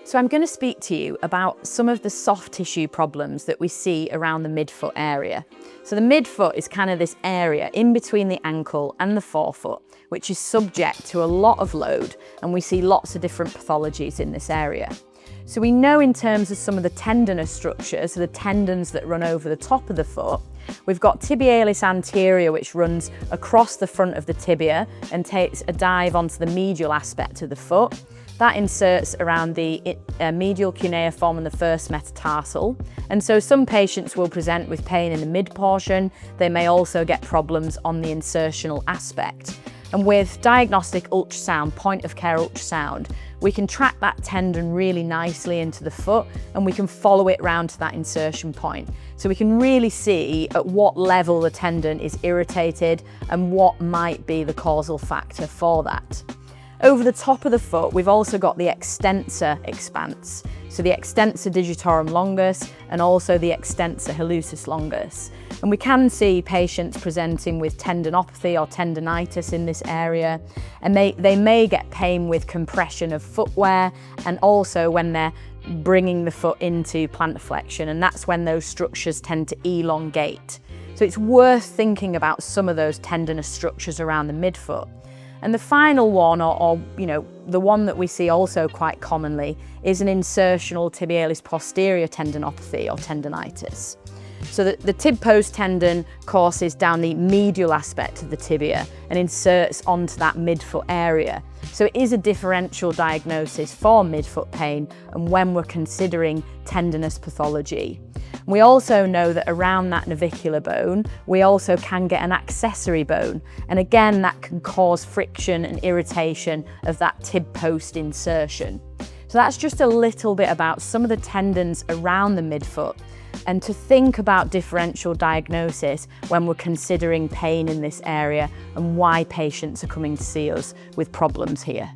So I'm going to speak to you about some of the soft tissue problems that we see around the midfoot area. So the midfoot is kind of this area in between the ankle and the forefoot, which is subject to a lot of load, and we see lots of different pathologies in this area. So we know in terms of some of the tendinous structures, so the tendons that run over the top of the foot, we've got tibialis anterior, which runs across the front of the tibia and takes a dive onto the medial aspect of the foot. That inserts around the medial cuneiform and the first metatarsal. And so some patients will present with pain in the mid portion. They may also get problems on the insertional aspect. And with diagnostic ultrasound, point of care ultrasound, we can track that tendon really nicely into the foot and we can follow it round to that insertion point. So we can really see at what level the tendon is irritated and what might be the causal factor for that. Over the top of the foot, we've also got the extensor expanse. So the extensor digitorum longus and also the extensor hallucis longus. And we can see patients presenting with tendinopathy or tendinitis in this area. And they may get pain with compression of footwear and also when they're bringing the foot into plantar flexion. And that's when those structures tend to elongate. So it's worth thinking about some of those tendinous structures around the midfoot. And the final one, or the one that we see also quite commonly, is an insertional tibialis posterior tendinopathy or tendinitis. So the tib post tendon courses down the medial aspect of the tibia and inserts onto that midfoot area. So it is a differential diagnosis for midfoot pain and when we're considering tendinous pathology. We also know that around that navicular bone, we also can get an accessory bone. And again, that can cause friction and irritation of that tib post insertion. So that's just a little bit about some of the tendons around the midfoot and to think about differential diagnosis when we're considering pain in this area and why patients are coming to see us with problems here.